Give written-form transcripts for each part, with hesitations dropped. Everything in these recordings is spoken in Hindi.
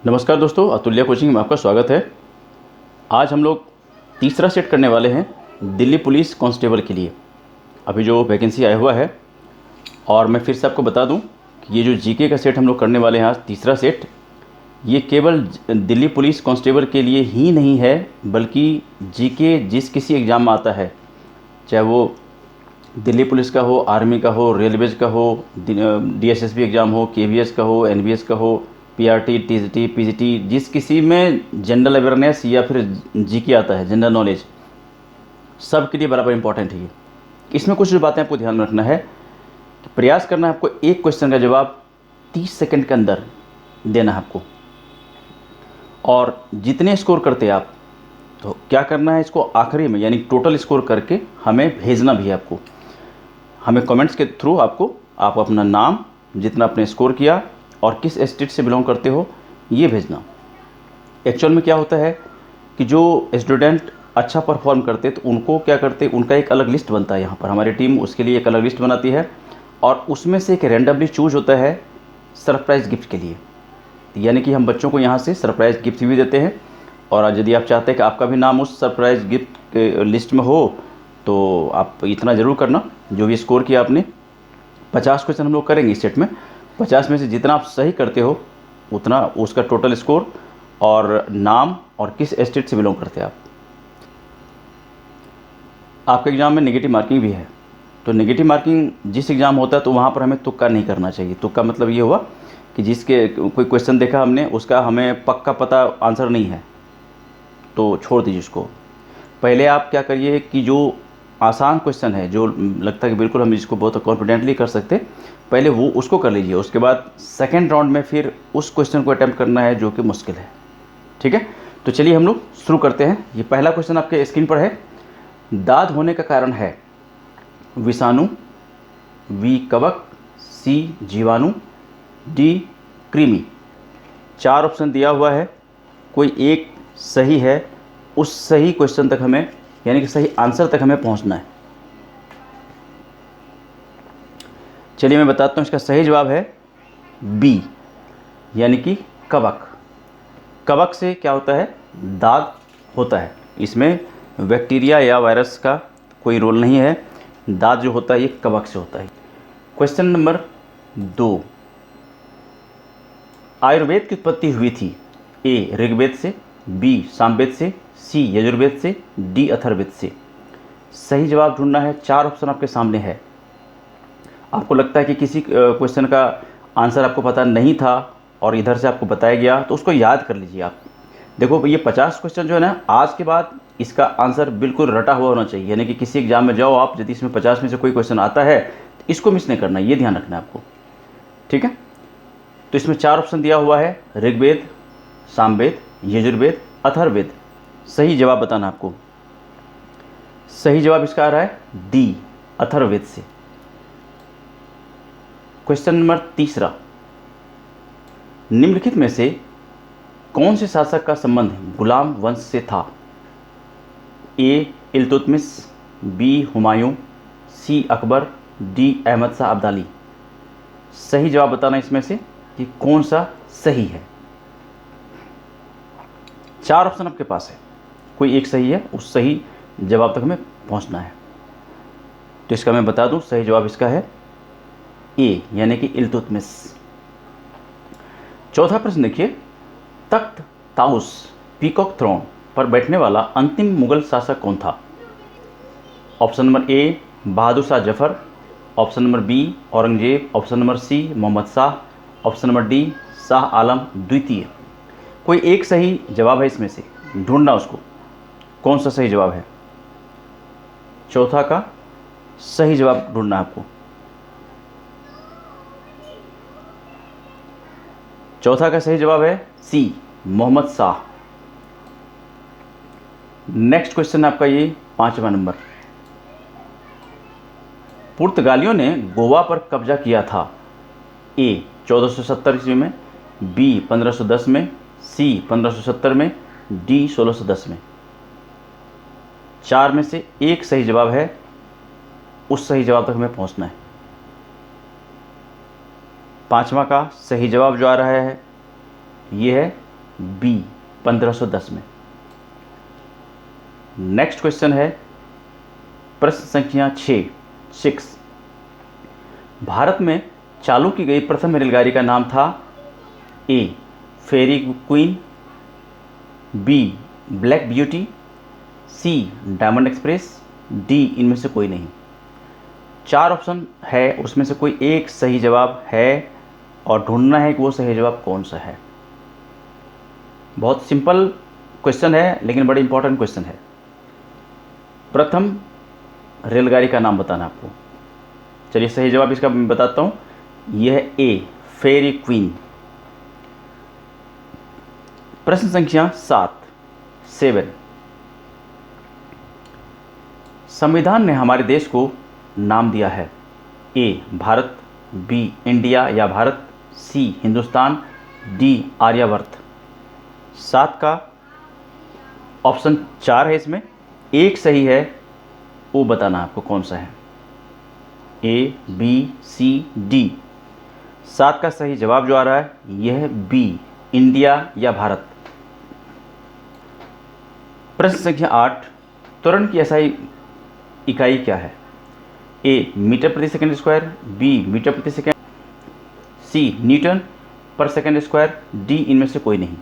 नमस्कार दोस्तों, अतुल्य कोचिंग में आपका स्वागत है। आज हम लोग तीसरा सेट करने वाले हैं दिल्ली पुलिस कांस्टेबल के लिए। अभी जो वैकेंसी आया हुआ है, और मैं फिर से आपको बता दूं कि ये जो जीके का सेट हम लोग करने वाले हैं आज तीसरा सेट, ये केवल दिल्ली पुलिस कांस्टेबल के लिए ही नहीं है, बल्कि जीके जिस किसी एग्ज़ाम में आता है, चाहे वो दिल्ली पुलिस का हो, आर्मी का हो, रेलवेज का हो, डीएसएसबी एग्ज़ाम हो, केवीएस का हो, एनबीएस का हो, पीआरटी, टीजीटी, पीजीटी, जिस किसी में जनरल अवेयरनेस या फिर जीके आता है, जनरल नॉलेज, सब के लिए बराबर इंपॉर्टेंट है ये। इसमें कुछ जो बातें आपको ध्यान में रखना है कि प्रयास करना है आपको एक क्वेश्चन का जवाब 30 सेकंड के अंदर देना है आपको, और जितने स्कोर करते हैं आप, तो क्या करना है, इसको आखिरी में यानी टोटल स्कोर करके हमें भेजना भी है आपको। हमें कमेंट्स के थ्रू आप अपना नाम, जितना आपने स्कोर किया और किस स्टेट से बिलोंग करते हो, ये भेजना। एक्चुअल में क्या होता है कि जो स्टूडेंट अच्छा परफॉर्म करते तो उनको क्या करते, उनका एक अलग लिस्ट बनता है। यहाँ पर हमारी टीम उसके लिए एक अलग लिस्ट बनाती है, और उसमें से एक रैंडमली चूज होता है सरप्राइज़ गिफ्ट के लिए। यानी कि हम बच्चों को यहाँ से सरप्राइज़ गिफ्ट भी देते हैं, और यदि आप चाहते हैं कि आपका भी नाम उस सरप्राइज़ गिफ्ट के लिस्ट में हो, तो आप इतना ज़रूर करना, जो भी स्कोर किया आपने। 50 क्वेश्चन हम लोग करेंगे इस सेट में। 50 में से जितना आप सही करते हो उतना उसका टोटल स्कोर, और नाम और किस स्टेट से बिलोंग करते हैं आप। आपके एग्ज़ाम में नेगेटिव मार्किंग भी है, तो नेगेटिव मार्किंग जिस एग्ज़ाम होता है तो वहाँ पर हमें तुक्का नहीं करना चाहिए। तुक्का मतलब ये हुआ कि जिसके कोई क्वेश्चन देखा हमने, उसका हमें पक्का पता आंसर नहीं है, तो छोड़ दीजिए उसको। पहले आप क्या करिए कि जो आसान क्वेश्चन है, जो लगता है कि बिल्कुल हम इसको बहुत कॉन्फिडेंटली कर सकते, पहले वो उसको कर लीजिए। उसके बाद सेकंड राउंड में फिर उस क्वेश्चन को अटैम्प्ट करना है जो कि मुश्किल है। ठीक है, तो चलिए हम लोग शुरू करते हैं। ये पहला क्वेश्चन आपके स्क्रीन पर है। दाद होने का कारण है विषाणु, बी कवक, सी जीवाणु, डी कृमि। 4 ऑप्शन दिया हुआ है, कोई एक सही है। उस सही क्वेश्चन तक हमें, यानी कि सही आंसर तक हमें पहुंचना है। चलिए मैं बताता हूं, इसका सही जवाब है बी, यानी कि कवक। कवक से क्या होता है, दाद होता है। इसमें बैक्टीरिया या वायरस का कोई रोल नहीं है। दाद जो होता है ये कवक से होता है। क्वेश्चन नंबर 2, आयुर्वेद की उत्पत्ति हुई थी ए ऋग्वेद से, बी सामवेद से, सी यजुर्वेद से, डी अथर्ववेद से। सही जवाब ढूंढना है। 4 ऑप्शन आपके सामने है। आपको लगता है कि किसी क्वेश्चन का आंसर आपको पता नहीं था और इधर से आपको बताया गया, तो उसको याद कर लीजिए आप। देखो ये 50 क्वेश्चन जो है ना, आज के बाद इसका आंसर बिल्कुल रटा हुआ होना चाहिए। यानी कि किसी एग्जाम में जाओ आप, यदि इसमें 50 में से कोई क्वेश्चन आता है तो इसको मिस नहीं करना, ये ध्यान रखना है आपको। ठीक है, तो इसमें 4 ऑप्शन दिया हुआ है, ऋग्वेद, सामवेद, यजुर्वेद, अथर्ववेद। सही जवाब बताना आपको। सही जवाब इसका आ रहा है डी, अथर्ववेद से। क्वेश्चन नंबर 3, निम्नलिखित में से कौन से शासक का संबंध गुलाम वंश से था? ए इल्तुतमिश, बी हुमायूं, सी अकबर, डी अहमद शाह अब्दाली। सही जवाब बताना इसमें से कि कौन सा सही है। 4 ऑप्शन आपके पास है, कोई एक सही है, उस सही जवाब तक हमें पहुंचना है। तो इसका मैं बता दूं, सही जवाब इसका है ए, यानी कि इल्तुतमिश। चौथा प्रश्न देखिए, तख्त ताउस, पीकॉक थ्रोन पर बैठने वाला अंतिम मुगल शासक कौन था? Option number A Bahadur Shah Zafar, option number B Aurangzeb, option number C Mohammad Shah, option number D Shah Alam द्वितीय। कोई एक सही जवाब है इसमें से, ढूंढना उसको कौन सा सही जवाब है। चौथा का सही जवाब ढूंढना है आपको। चौथा का सही जवाब है सी मोहम्मद शाह। नेक्स्ट क्वेश्चन आपका ये 5वां नंबर, पुर्तगालियों ने गोवा पर कब्जा किया था? ए 1470 ईस्वी में, बी 1510 में, सी 1570 में, डी 1610 में। 4 में से एक सही जवाब है, उस सही जवाब तक हमें पहुंचना है। 5वां का सही जवाब जो आ रहा है ये है बी 1510 में। नेक्स्ट क्वेश्चन है प्रश्न संख्या 6। भारत में चालू की गई प्रथम रेलगाड़ी का नाम था ए फेरी क्वीन, बी ब्लैक ब्यूटी, सी डायमंड एक्सप्रेस, डी इनमें से कोई नहीं। 4 ऑप्शन है, उसमें से कोई एक सही जवाब है और ढूंढना है कि वो सही जवाब कौन सा है। बहुत सिंपल क्वेश्चन है लेकिन बड़ा इंपॉर्टेंट क्वेश्चन है। प्रथम रेलगाड़ी का नाम बताना आपको। चलिए सही जवाब इसका मैं बताता हूँ, यह है ए फेरी क्वीन। प्रश्न संख्या 7। संविधान ने हमारे देश को नाम दिया है ए भारत, बी इंडिया या भारत, सी हिंदुस्तान, डी आर्यावर्त। 7 का ऑप्शन 4 है, इसमें एक सही है, वो बताना आपको कौन सा है, ए बी सी डी। 7 का सही जवाब जो आ रहा है यह है बी इंडिया या भारत। प्रश्न संख्या 8। त्वरण की एसआई इकाई क्या है, ए मीटर प्रति सेकंड स्क्वायर, बी मीटर प्रति सेकंड, सी न्यूटन पर सेकंड स्क्वायर, डी इनमें से कोई नहीं।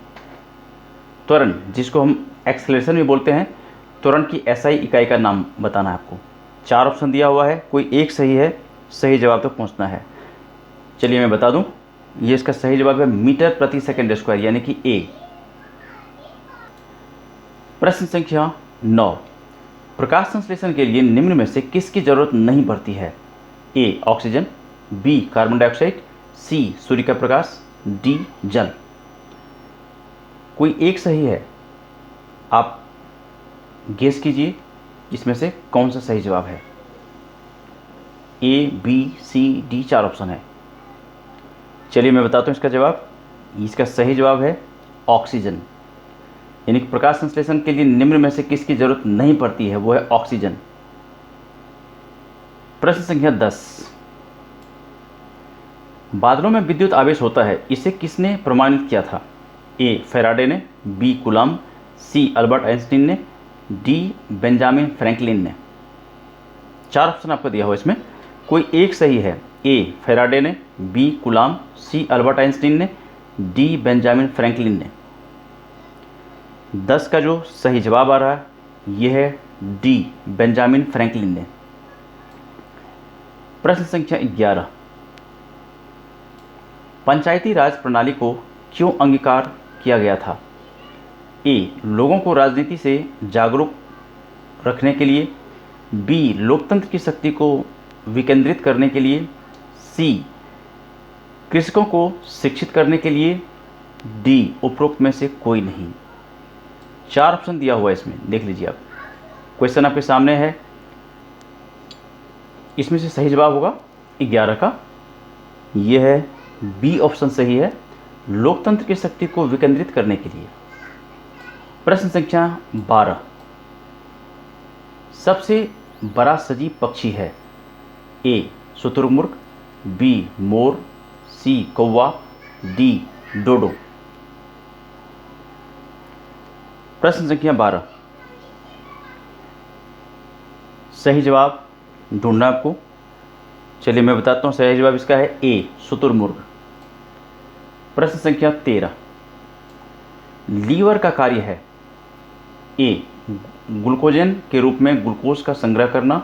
त्वरण जिसको हम एक्सेलरेशन भी बोलते हैं, त्वरण की एसआई इकाई का नाम बताना है आपको। 4 ऑप्शन दिया हुआ है, कोई एक सही है, सही जवाब तक पहुंचना है। चलिए मैं बता दूं, ये इसका सही जवाब है मीटर प्रति सेकंड स्क्वायर यानी कि ए। प्रश्न संख्या 9। प्रकाश संश्लेषण के लिए निम्न में से किसकी जरूरत नहीं पड़ती है, A oxygen, B carbon dioxide, C सूर्य का प्रकाश, डी जल। कोई एक सही है, आप गेस कीजिए इसमें से कौन सा सही जवाब है। A B C D 4 option है। चलिए मैं बताता हूँ इसका जवाब। इसका सही जवाब है ऑक्सीजन, यानी कि प्रकाश संश्लेषण के लिए निम्न में से किसकी जरूरत नहीं पड़ती है, वो है ऑक्सीजन। प्रश्न संख्या 10। बादलों में विद्युत आवेश होता है, इसे किसने प्रमाणित किया था, ए फैराडे ने, बी कूलॉम, सी अल्बर्ट आइंस्टीन ने, डी बेंजामिन फ्रैंकलिन ने। 4 ऑप्शन आपको दिया हुआ, इसमें कोई एक सही है, ए फैराडे ने, बी कूलॉम, सी अल्बर्ट आइंस्टीन ने, डी बेंजामिन फ्रैंकलिन ने। 10 का जो सही जवाब आ रहा है यह है डी बेंजामिन फ्रैंकलिन ने। प्रश्न संख्या 11। पंचायती राज प्रणाली को क्यों अंगीकार किया गया था, ए लोगों को राजनीति से जागरूक रखने के लिए, बी लोकतंत्र की शक्ति को विकेंद्रित करने के लिए, सी कृषकों को शिक्षित करने के लिए, डी उपरोक्त में से कोई नहीं। 4 ऑप्शन दिया हुआ है, इसमें देख लीजिए आप, क्वेश्चन आपके सामने है। इसमें से सही जवाब होगा 11 का, यह है बी ऑप्शन सही है, लोकतंत्र की शक्ति को विकेंद्रित करने के लिए। प्रश्न संख्या 12। सबसे बड़ा सजीव पक्षी है, ए शुतुरमुर्ग, बी मोर, सी कौवा, डी डोडो। प्रश्न संख्या 12। सही जवाब ढूंढना आपको। चलिए मैं बताता हूँ, सही जवाब इसका है ए शुतुरमुर्ग। प्रश्न संख्या 13। लीवर का कार्य है, ए ग्लूकोजन के रूप में ग्लूकोज का संग्रह करना,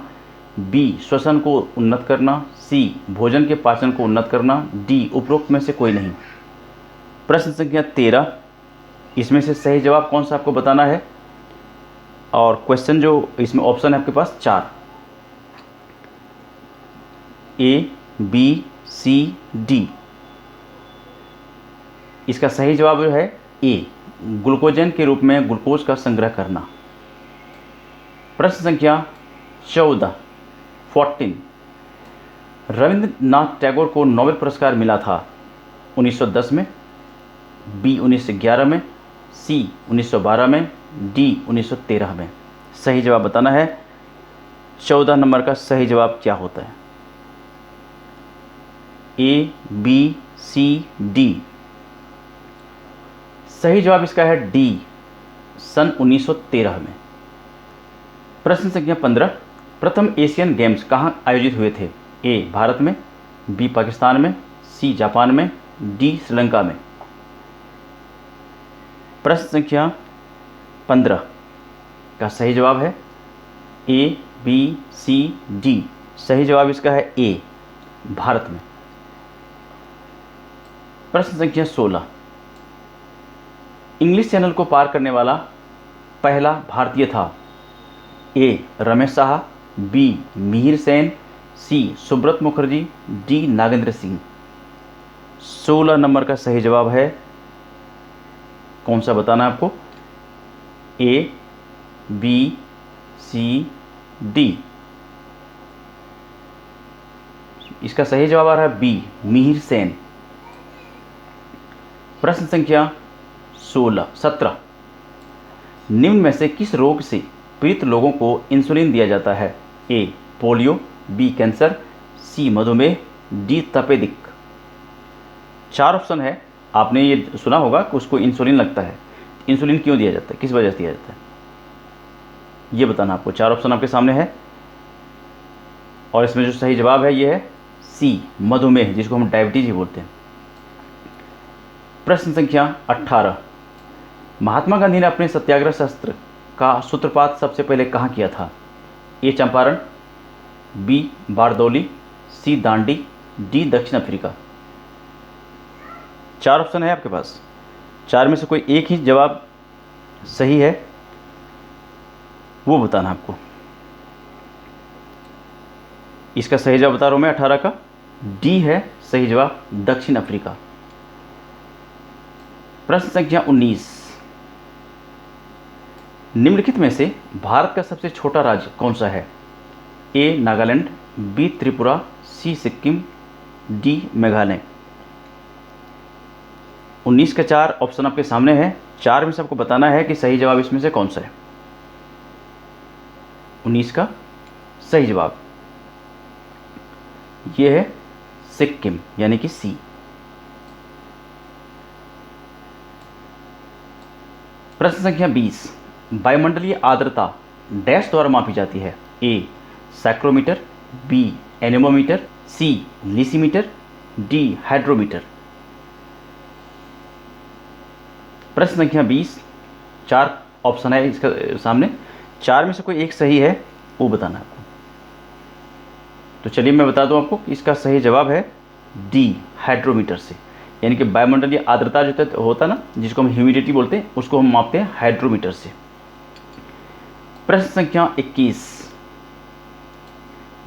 बी श्वसन को उन्नत करना, सी भोजन के पाचन को उन्नत करना, डी उपरोक्त में से कोई नहीं। प्रश्न संख्या 13, इसमें से सही जवाब कौन सा आपको बताना है, और क्वेश्चन जो इसमें ऑप्शन है आपके पास 4, ए बी सी डी। इसका सही जवाब जो है ए ग्लूकोजन के रूप में ग्लूकोज का संग्रह करना। प्रश्न संख्या 14 रविंद्रनाथ टैगोर को नोबेल पुरस्कार मिला था 1910 में, बी 1911 में, सी 1912 में, डी 1913 में। सही जवाब बताना है। 14 नंबर का सही जवाब क्या होता है, ए बी सी डी। सही जवाब इसका है डी, सन 1913 में। प्रश्न संख्या 15, प्रथम एशियन गेम्स कहाँ आयोजित हुए थे? ए भारत में, बी पाकिस्तान में, सी जापान में, डी श्रीलंका में। प्रश्न संख्या 15 का सही जवाब है ए, बी, सी, डी। सही जवाब इसका है ए, भारत में। प्रश्न संख्या 16, इंग्लिश चैनल को पार करने वाला पहला भारतीय था? ए रमेश साहा, बी मिहिर सेन, सी सुब्रत मुखर्जी, डी नागेंद्र सिंह। 16 नंबर का सही जवाब है, कौन सा बताना है आपको? ए, बी, सी, डी। इसका सही जवाब आ रहा है बी, मिहिर सेन। प्रश्न संख्या 17, निम्न में से किस रोग से पीड़ित लोगों को इंसुलिन दिया जाता है? ए पोलियो, बी कैंसर, सी मधुमेह, डी तपेदिक। 4 ऑप्शन है, आपने ये सुना होगा कि उसको इंसुलिन लगता है। इंसुलिन क्यों दिया जाता है, किस वजह से दिया जाता है, ये बताना आपको। 4 ऑप्शन आपके सामने है और इसमें जो सही जवाब है ये है सी मधुमेह, जिसको हम डायबिटीज ही बोलते हैं। प्रश्न संख्या 18, महात्मा गांधी ने अपने सत्याग्रह शस्त्र का सूत्रपात सबसे पहले कहाँ किया था? ए चंपारण, बी बारदौली, सी दांडी, डी दक्षिण अफ्रीका। 4 ऑप्शन है आपके पास, 4 में से कोई एक ही जवाब सही है, वो बताना आपको। इसका सही जवाब बता रहा हूं मैं 18 का, डी है सही जवाब, दक्षिण अफ्रीका। प्रश्न संख्या 19, निम्नलिखित में से भारत का सबसे छोटा राज्य कौन सा है? ए नागालैंड, बी त्रिपुरा, सी सिक्किम, डी मेघालय। 19 का 4 ऑप्शन आपके सामने है, 4 में से आपको बताना है कि सही जवाब इसमें से कौन सा है। 19 का सही जवाब ये है सिक्किम, यानी कि सी। प्रश्न संख्या 20, वायुमंडलीय आर्द्रता डैश द्वारा मापी जाती है? ए साइक्रोमीटर, बी एनेमोमीटर, सी लिसीमीटर, डी हाइड्रोमीटर। प्रश्न संख्या 20, 4 ऑप्शन है इसका सामने, 4 में से कोई एक सही है, वो बताना आपको। तो चलिए मैं बता दूं आपको, इसका सही जवाब है डी हाइड्रोमीटर से, यानी कि वायुमंडलीय आर्द्रता जो होता है ना, जिसको हम ह्यूमिडिटी बोलते हैं, उसको हम मापते हैं हाइड्रोमीटर से। प्रश्न संख्या 21,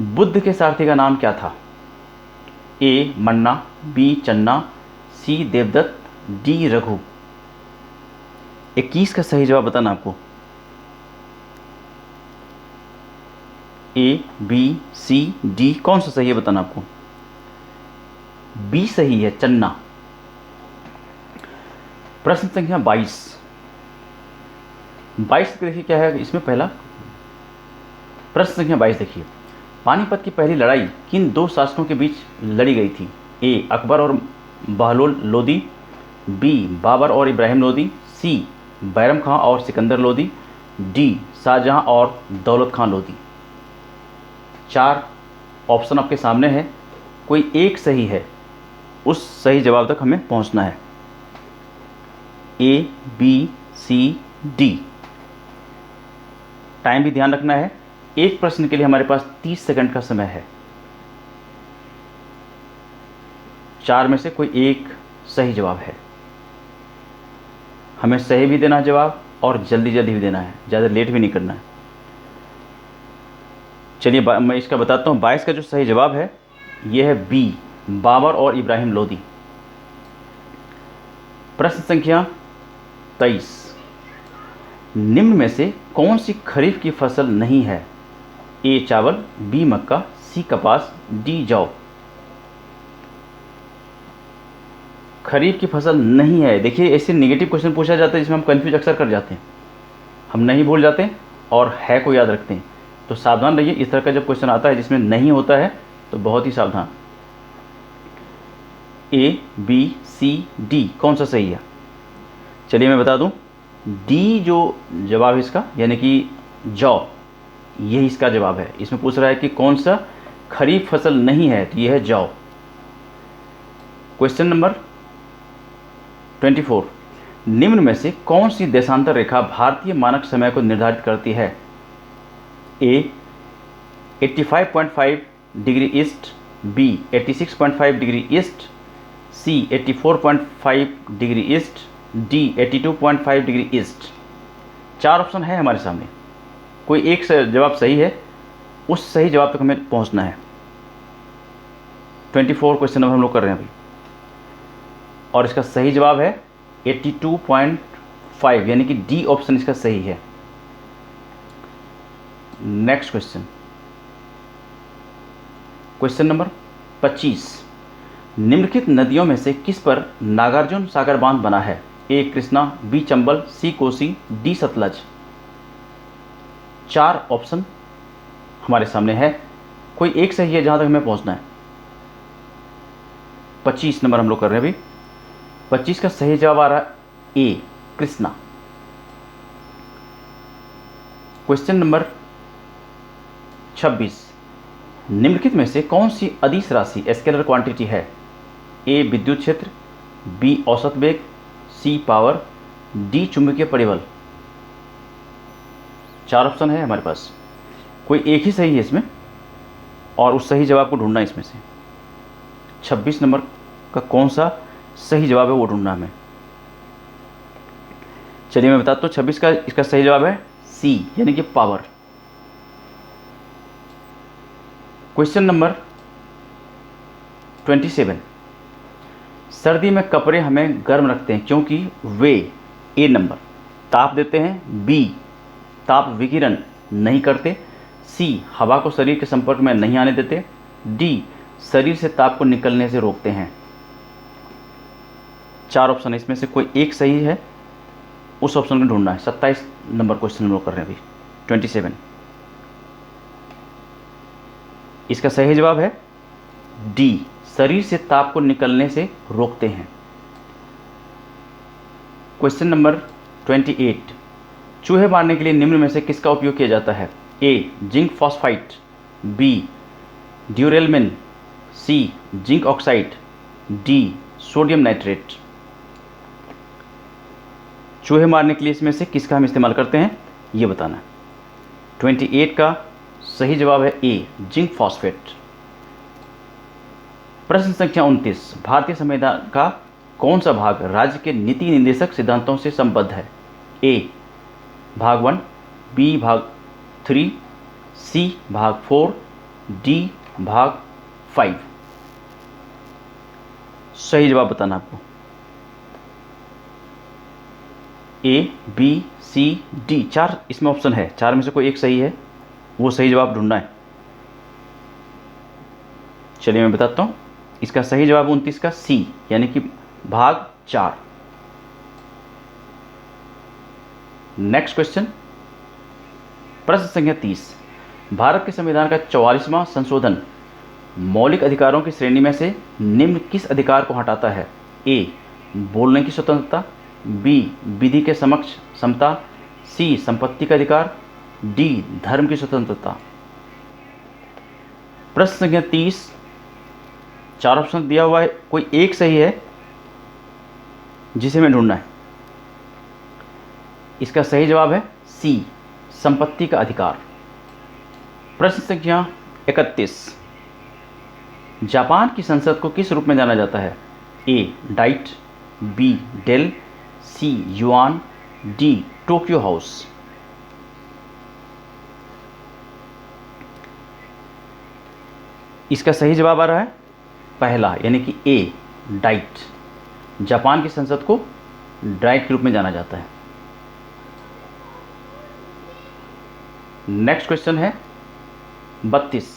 बुद्ध के सारथी का नाम क्या था? ए मन्ना, बी चन्ना, सी देवदत्त, डी रघु। 21 का सही जवाब बताना आपको। ए, बी, सी, डी, कौन सा सही है बताना आपको। बी सही है, चन्ना। प्रश्न संख्या 22, 22 देखिए क्या है इसमें पहला। प्रश्न संख्या 22 देखिए, पानीपत की पहली लड़ाई किन 2 शासकों के बीच लड़ी गई थी? ए अकबर और बहलोल लोदी, बी बाबर और इब्राहिम लोदी, सी बैरम खां और सिकंदर लोदी, डी शाहजहां और दौलत खां लोदी। 4 ऑप्शन आपके सामने है, कोई एक सही है, उस सही जवाब तक हमें पहुंचना है। A, B, C, D. Time भी ध्यान रखना है, एक प्रश्न के लिए हमारे पास 30 सेकंड का समय है। 4 में से कोई एक सही जवाब है, हमें सही भी देना है जवाब और जल्दी जल्दी भी देना है, ज़्यादा लेट भी नहीं करना है। चलिए मैं इसका बताता हूँ। 22 का जो सही जवाब है यह है बी बाबर और इब्राहिम लोदी। प्रश्न संख्या 23, निम्न में से कौन सी खरीफ की फसल नहीं है? ए चावल, बी मक्का, सी कपास, डी जौ। खरीफ की फसल नहीं है। देखिए ऐसे नेगेटिव क्वेश्चन पूछा जाता है जिसमें हम कंफ्यूज अक्सर कर जाते हैं, हम नहीं भूल जाते हैं और है को याद रखते हैं। तो सावधान रहिए, इस तरह का जब क्वेश्चन आता है जिसमें नहीं होता है तो बहुत ही सावधान। ए, बी, सी, डी, कौन सा सही है? चलिए मैं बता दूं, डी जो जवाब है इसका, यानी कि जौ, यही इसका जवाब है। इसमें पूछ रहा है कि कौन सा खरीफ फसल नहीं है, तो ये है जौ। क्वेश्चन नंबर 24, निम्न में से कौन सी देशांतर रेखा भारतीय मानक समय को निर्धारित करती है? A 85.5 degree east, B 86.5 degree east, C 84.5 degree east, D 82.5 degree east. 4 option है हमारे सामने, कोई एक जवाब सही है, उस सही जवाब तक हमें पहुंचना है। 24 क्वेश्चन नंबर हम लोग कर रहे हैं अभी, और इसका सही जवाब है 82.5, यानी कि डी ऑप्शन इसका सही है। नेक्स्ट क्वेश्चन, क्वेश्चन नंबर 25, निम्नलिखित नदियों में से किस पर नागार्जुन सागर बांध बना है? ए कृष्णा, बी चंबल, सी कोसी, डी सतलज। 4 ऑप्शन हमारे सामने है, कोई एक सही है जहां तक हमें पहुंचना है। 25 नंबर हम लोग कर रहे हैं अभी। 25 का सही जवाब आ रहा है ए कृष्णा। क्वेश्चन नंबर 26, निम्नलिखित में से कौन सी अदिश राशि स्केलर क्वांटिटी है? ए विद्युत क्षेत्र, बी औसत वेग, सी पावर, डी चुंबकीय परिबल। 4 ऑप्शन है हमारे पास, कोई एक ही सही है इसमें, और उस सही जवाब को ढूंढना है इसमें से। 26 नंबर का कौन सा सही जवाब है वो ढूंढना हमें। चलिए मैं बताता हूँ, 26 का इसका सही जवाब है सी, यानी कि पावर। क्वेश्चन नंबर 27, सर्दी में कपड़े हमें गर्म रखते हैं क्योंकि वे ए नंबर ताप देते हैं, बी ताप विकिरण नहीं करते, सी हवा को शरीर के संपर्क में नहीं आने देते, डी शरीर से ताप को निकलने से रोकते हैं। 4 ऑप्शन है, इसमें से कोई एक सही है, उस ऑप्शन को ढूंढना है। 27 नंबर क्वेश्चन हम लोग कर रहे हैं अभी 27। इसका सही जवाब है डी, शरीर से ताप को निकलने से रोकते हैं। क्वेश्चन नंबर 28, चूहे मारने के लिए निम्न में से किसका उपयोग किया जाता है? A zinc phosphite, B duralumin, C zinc oxide, D sodium nitrate. चूहे मारने के लिए इसमें से किसका हम इस्तेमाल करते हैं ये बताना है। 28 का सही जवाब है ए जिंक फॉस्फेट। प्रश्न संख्या 29, भारतीय संविधान का कौन सा भाग राज्य के नीति निर्देशक सिद्धांतों से संबद्ध है? ए भाग 1, बी भाग 3, सी भाग 4, डी भाग 5। सही जवाब बताना आपको। ए बी सी डी, 4 इसमें ऑप्शन है, 4 में से कोई एक सही है, वो सही जवाब ढूंढना है। चलिए मैं बताता हूँ, इसका सही जवाब 29 का सी, यानी कि भाग 4। नेक्स्ट क्वेश्चन, प्रश्न संख्या 30, भारत के संविधान का 44वां संशोधन मौलिक अधिकारों की श्रेणी में से निम्न किस अधिकार को हटाता है? ए बोलने की स्वतंत्रता, बी विधि के समक्ष समता, सी संपत्ति का अधिकार, डी धर्म की स्वतंत्रता। प्रश्न संख्या 30, 4 ऑप्शन दिया हुआ है, कोई एक सही है जिसे हमें ढूंढना है। इसका सही जवाब है सी संपत्ति का अधिकार। प्रश्न संख्या 31, जापान की संसद को किस रूप में जाना जाता है? ए डाइट, बी डेल, सी युआन, डी टोक्यो हाउस। इसका सही जवाब आ रहा है पहला, यानी कि ए डाइट। जापान की संसद को डाइट के रूप में जाना जाता है। नेक्स्ट क्वेश्चन है 32,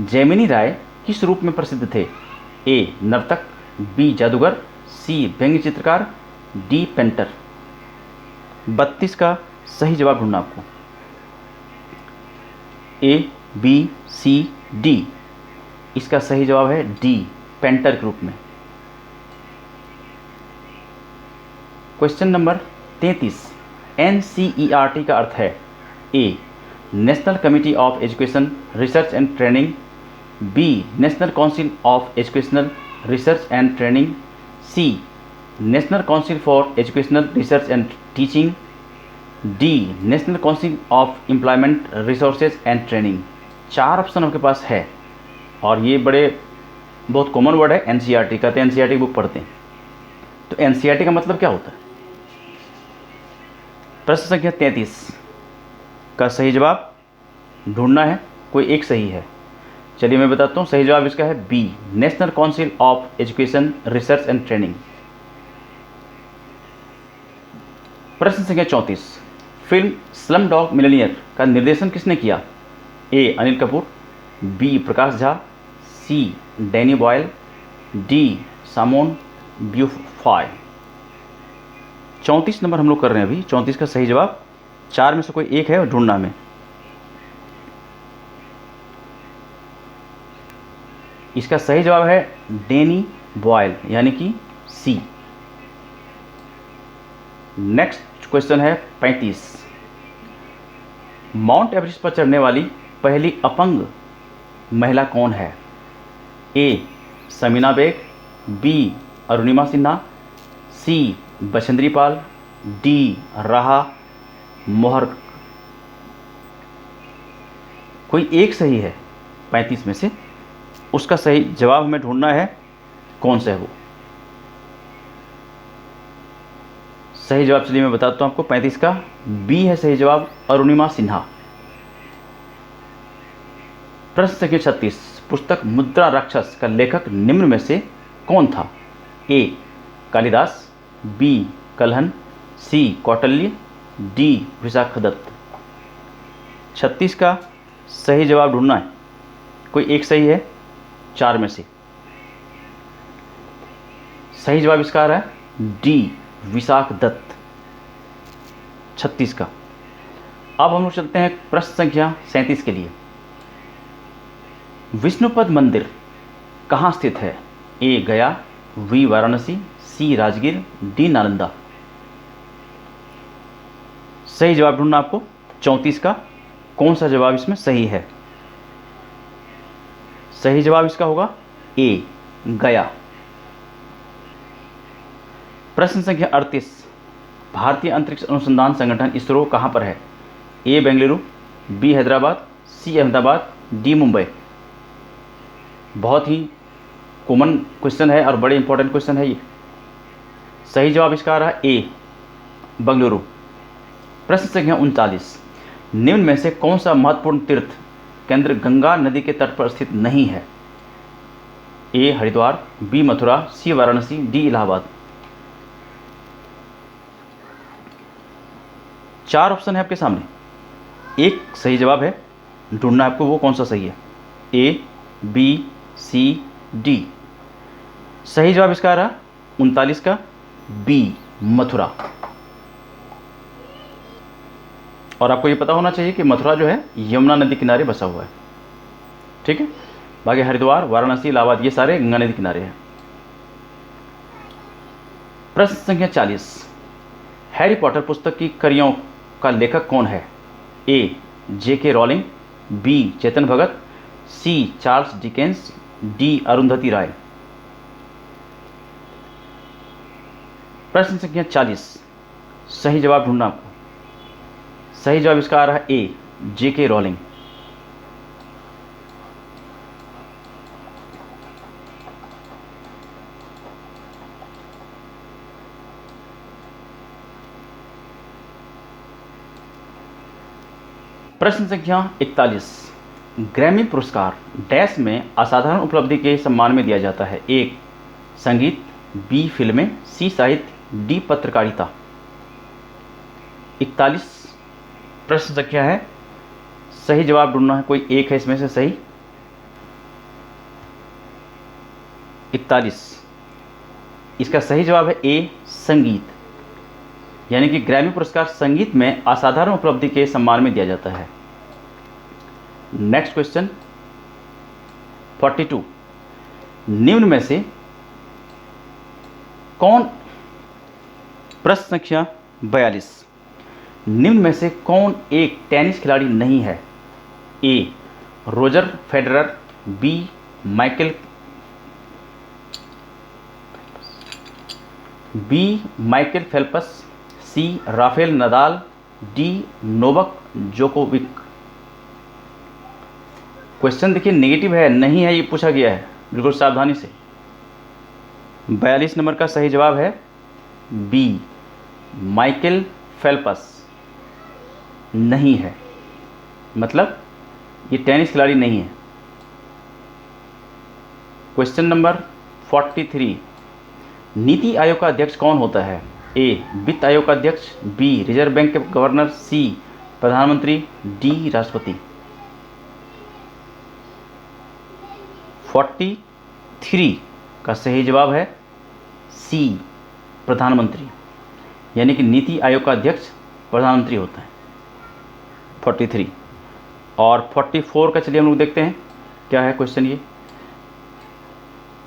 जैमिनी राय किस रूप में प्रसिद्ध थे? ए नर्तक, बी जादूगर, सी व्यंग्य चित्रकार, डी पेंटर। 32 का सही जवाब ढूंढना आपको। ए बी सी डी, इसका सही जवाब है डी पेंटर के रूप में। क्वेश्चन नंबर 33, NCERT का अर्थ है A national committee of education research and training, B national council of educational research and training, C national council for educational research and teaching, D national council of employment resources and training. 4 option आपके पास है और ये बहुत कॉमन वर्ड है NCERT का, तो NCERT की बुक पढ़ते हैं। तो NCERT का मतलब क्या होता है? प्रश्न संख्या 33 का सही जवाब ढूंढना है, कोई एक सही है। चलिए मैं बताता हूँ, सही जवाब इसका है B national council of education research and Training. प्रश्न संख्या 34, फिल्म स्लम डॉग मिलियनेयर का निर्देशन किसने किया? ए अनिल कपूर, बी प्रकाश झा, सी डैनी बॉयल, डी सामोन ब्यूफाय। 34 नंबर हम लोग कर रहे हैं अभी। 34 का सही जवाब 4 में से कोई एक है और ढूंढना में। इसका सही जवाब है डैनी बॉयल यानी कि सी। नेक्स्ट क्वेश्चन है 35, माउंट एवरेस्ट पर चढ़ने वाली पहली अपंग महिला कौन है? ए समीना बेग, बी अरुणिमा सिन्हा, सी बचेंद्री पाल, डी राहा मोहर। कोई एक सही है 35 में से, उसका सही जवाब हमें ढूंढना है, कौन सा है वो सही जवाब। चलिए मैं बताता हूँ आपको, 35 का बी है सही जवाब, अरुणिमा सिन्हा। प्रश्न संख्या 36, पुस्तक मुद्रा राक्षस का लेखक निम्न में से कौन था? ए कालिदास, बी कल्हन, सी कौटिल्य, डी विशाखदत्त। 36 का सही जवाब ढूंढना है, कोई एक सही है 4 में से। सही जवाब इसका आ रहा है डी विशाखदत्त 36 का। अब हम लोग चलते हैं प्रश्न संख्या 37 के लिए। विष्णुपद मंदिर कहाँ स्थित है? ए गया, बी वाराणसी, सी राजगीर, डी नालंदा। सही जवाब ढूंढना आपको 34 का, कौन सा जवाब इसमें सही है? सही जवाब इसका होगा ए गया। प्रश्न संख्या 38, भारतीय अंतरिक्ष अनुसंधान संगठन इसरो कहाँ पर है? ए बेंगलुरु, बी हैदराबाद, सी अहमदाबाद, डी मुंबई। बहुत ही कॉमन क्वेश्चन है और बड़े इंपॉर्टेंट क्वेश्चन है ये। सही जवाब इसका आ रहा है ए बेंगलुरु। प्रश्न संख्या 39, निम्न में से कौन सा महत्वपूर्ण तीर्थ केंद्र गंगा नदी के तट पर स्थित नहीं है? ए हरिद्वार, बी मथुरा, सी वाराणसी, डी इलाहाबाद। 4 ऑप्शन है आपके सामने, एक सही जवाब है, ढूंढना आपको वो कौन सा सही है। A B C D. सही जवाब इसका आ रहा 39 का बी मथुरा। और आपको ये पता होना चाहिए कि मथुरा जो है यमुना नदी किनारे बसा हुआ है, ठीक है। बाकी हरिद्वार, वाराणसी, इलाहाबाद ये सारे गंगा नदी किनारे हैं। प्रश्न संख्या 40, हैरी पॉटर पुस्तक की कड़ियों का लेखक कौन है? A J.K. Rowling, B Chetan Bhagat, C Charles Dickens, D Arundhati Roy. प्रश्न संख्या 40, सही जवाब ढूंढना आपको। सही जवाब इसका आ रहा है ए J.K. रॉलिंग। प्रश्न संख्या 41, ग्रैमी पुरस्कार डैश में असाधारण उपलब्धि के सम्मान में दिया जाता है? ए संगीत, बी फिल्में, सी साहित्य, डी पत्रकारिता। 41 प्रश्न संख्या है, सही जवाब ढूंढना है, कोई एक है इसमें से सही। 41 इसका सही जवाब है ए संगीत, यानी कि ग्रैमी पुरस्कार संगीत में असाधारण उपलब्धि के सम्मान में दिया जाता है। नेक्स्ट क्वेश्चन 42, निम्न में से कौन प्रश्न संख्या 42, निम्न में से कौन एक टेनिस खिलाड़ी नहीं है? A Roger Federer, B Michael Phelps, C Rafael Nadal, D Novak Djokovic. Question देखिए नेगेटिव है, नहीं है ये पूछा गया है, बिल्कुल सावधानी से। 42 नंबर का सही जवाब है बी माइकल फेल्प्स नहीं है, मतलब ये टेनिस खिलाड़ी नहीं है। क्वेश्चन नंबर 43, नीति आयोग का अध्यक्ष कौन होता है? ए वित्त आयोग का अध्यक्ष, बी रिजर्व बैंक के गवर्नर, सी प्रधानमंत्री, डी राष्ट्रपति। 43 का सही जवाब है सी प्रधानमंत्री, यानी कि नीति आयोग का अध्यक्ष प्रधानमंत्री होता है। 43 और 44 का चलिए हम लोग देखते हैं क्या है क्वेश्चन। ये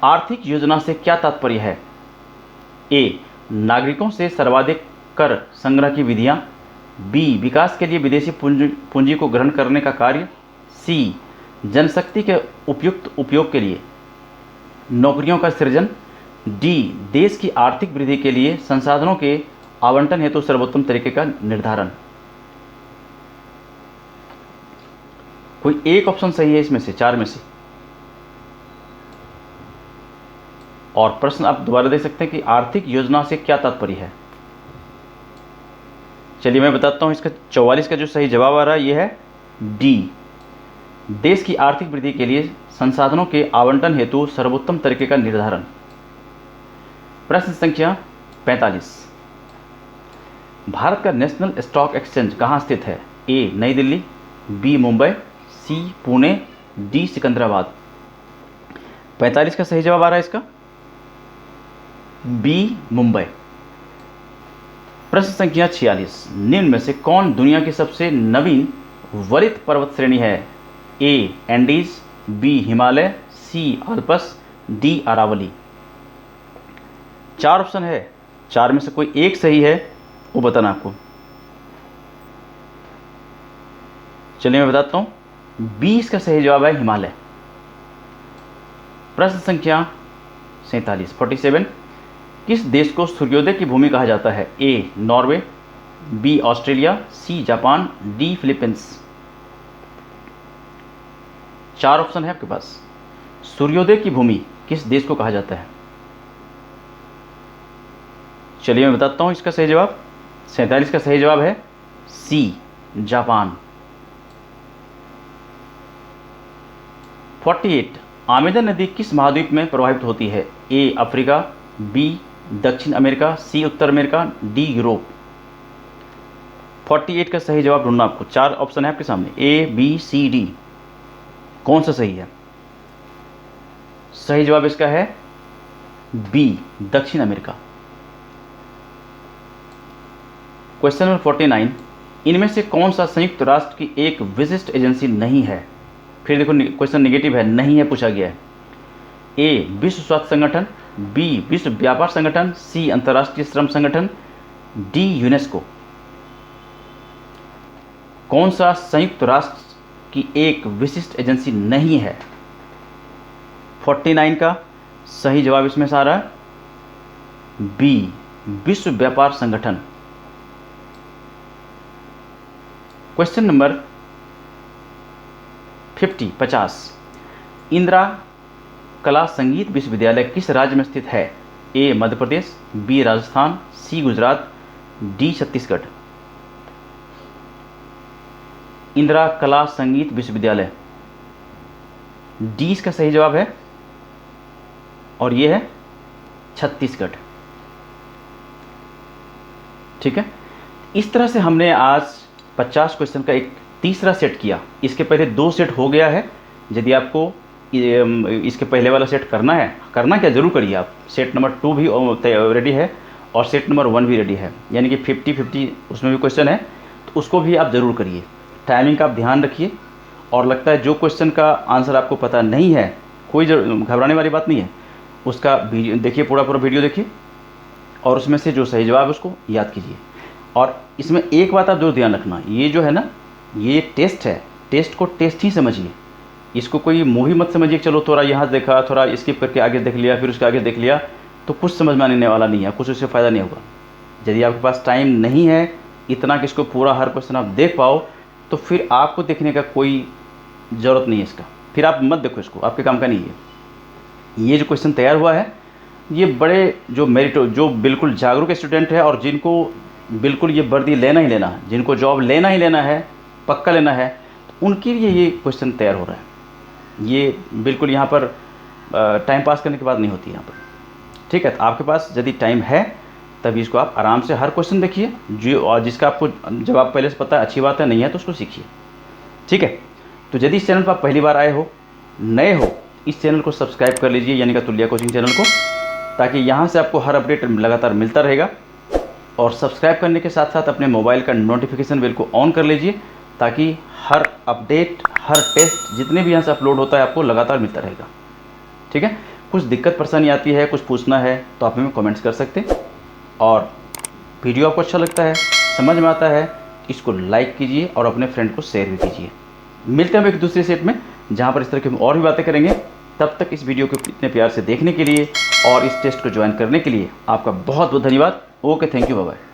आर्थिक योजना से क्या तात्पर्य है? ए नागरिकों से सर्वाधिक कर संग्रह की विधियां, बी विकास के लिए विदेशी पूंजी को ग्रहण करने का कार्य, सी जनशक्ति के उपयुक्त उपयोग के लिए नौकरियों का सृजन, डी देश की आर्थिक वृद्धि के लिए संसाधनों के आवंटन हेतु सर्वोत्तम तरीके का निर्धारण। कोई एक ऑप्शन सही है इसमें से, चार में से। और प्रश्न आप दोबारा देख सकते हैं कि आर्थिक योजना से क्या तात्पर्य है। चलिए मैं बताता हूं, इसका 44 का जो सही जवाब आ रहा है ये है डी देश की आर्थिक वृद्धि के लिए संसाधनों के आवंटन हेतु सर्वोत्तम तरीके का निर्धारण। प्रश्न संख्या 45, भारत का नेशनल स्टॉक एक्सचेंज कहाँ स्थित है? ए नई दिल्ली, बी मुंबई, सी पुणे, डी सिकंदराबाद। 45 का सही जवाब आ रहा है इसका बी मुंबई। प्रश्न संख्या 46, निम्न में से कौन दुनिया की सबसे नवीन वरित पर्वत श्रेणी है? ए एंडीज, बी हिमालय, सी आल्पस, डी अरावली। 4 ऑप्शन है, 4 में से कोई एक सही है वो बताना आपको। चलिए मैं बताता हूं, 20 का सही जवाब है हिमालय। प्रश्न संख्या 47, किस देश को सूर्योदय की भूमि कहा जाता है? A Norway, B Australia, C Japan, D Philippines. 4 option है आपके पास। सूर्योदय की भूमि किस देश को कहा जाता है? चलिए मैं बताता हूं इसका सही जवाब। 47 का सही जवाब है सी जापान। 48, आमेदन नदी किस महाद्वीप में प्रवाहित होती है? ए अफ्रीका, बी दक्षिण अमेरिका, सी उत्तर अमेरिका, डी यूरोप। 48 का सही जवाब ढूंढना आपको। 4 ऑप्शन है आपके सामने, ए बी सी डी, कौन सा सही है? सही जवाब इसका है बी दक्षिण अमेरिका। क्वेश्चन नंबर 49, इनमें से कौन सा संयुक्त राष्ट्र की एक विशिष्ट एजेंसी नहीं है? फिर देखो क्वेश्चन नेगेटिव है, नहीं है पूछा गया है। ए विश्व स्वास्थ्य संगठन, बी विश्व व्यापार संगठन, सी अंतर्राष्ट्रीय श्रम संगठन, डी यूनेस्को। कौन सा संयुक्त राष्ट्र की एक विशिष्ट एजेंसी नहीं है? 49 का सही जवाब इसमें से आ रहा है बी विश्व व्यापार संगठन। क्वेश्चन नंबर 50, इंदिरा कला संगीत विश्वविद्यालय किस राज्य में स्थित है? ए मध्य प्रदेश, बी राजस्थान, सी गुजरात, डी छत्तीसगढ़। इंदिरा कला संगीत विश्वविद्यालय, डी इसका सही जवाब है और ये है छत्तीसगढ़। ठीक है, इस तरह से हमने आज 50 क्वेश्चन का एक तीसरा सेट किया। इसके पहले 2 सेट हो गया है। यदि आपको इसके पहले वाला सेट करना है, करना क्या ज़रूर करिए आप। सेट नंबर 2 भी रेडी है और सेट नंबर 1 भी रेडी है, यानी कि 50-50 उसमें भी क्वेश्चन है, तो उसको भी आप ज़रूर करिए। टाइमिंग का आप ध्यान रखिए। और लगता है जो क्वेश्चन का आंसर आपको पता नहीं है, कोई घबराने वाली बात नहीं है। उसका देखिए, पूरा वीडियो देखिए और उसमें से जो सही जवाब है उसको याद कीजिए। और इसमें एक बात आप जरूर ध्यान रखना, ये जो है ना, ये टेस्ट है, टेस्ट को टेस्ट ही समझिए, इसको कोई मूवी मत समझिए चलो थोड़ा यहाँ देखा, थोड़ा स्किप करके आगे देख लिया, फिर उसके आगे देख लिया, तो कुछ समझ में आने वाला नहीं है, कुछ उससे फ़ायदा नहीं होगा। यदि आपके पास टाइम नहीं है इतना कि इसको पूरा हर क्वेश्चन आप देख पाओ, तो फिर आपको देखने का कोई ज़रूरत नहीं है इसका, फिर आप मत देखो इसको, आपके काम का नहीं है। ये जो क्वेश्चन तैयार हुआ है ये बड़े जो जो बिल्कुल जागरूक स्टूडेंट है और जिनको बिल्कुल ये वर्दी लेना ही लेना है, जिनको जॉब लेना ही लेना है, पक्का लेना है, तो उनके लिए ये क्वेश्चन तैयार हो रहा है। ये बिल्कुल यहाँ पर टाइम पास करने की बात नहीं होती यहाँ पर, ठीक है। तो आपके पास यदि टाइम है तभी इसको आप आराम से हर क्वेश्चन देखिए, जो और जिसका आपको जवाब पहले से पता है अच्छी बात है, नहीं है तो उसको सीखिए, ठीक है। तो यदि इस चैनल पर आप पहली बार आए हो, नए हो, इस चैनल को सब्सक्राइब कर लीजिए, यानी कि तुल्या कोचिंग चैनल को, ताकि यहाँ से आपको हर अपडेट लगातार मिलता रहेगा। और सब्सक्राइब करने के साथ साथ अपने मोबाइल का नोटिफिकेशन बेल को ऑन कर लीजिए, ताकि हर अपडेट, हर टेस्ट जितने भी यहाँ से अपलोड होता है आपको लगातार मिलता रहेगा, ठीक है। कुछ दिक्कत परेशानी आती है, कुछ पूछना है तो आप हमें कमेंट्स कर सकते हैं। और वीडियो आपको अच्छा लगता है, समझ में आता है, इसको लाइक कीजिए और अपने फ्रेंड को शेयर भी कीजिए। मिलते हैं हम एक दूसरे सेट में जहाँ पर इस तरह की हम और भी बातें करेंगे। तब तक इस वीडियो को इतने प्यार से देखने के लिए और इस टेस्ट को ज्वाइन करने के लिए आपका बहुत बहुत धन्यवाद। Okay, thank you, bye bye.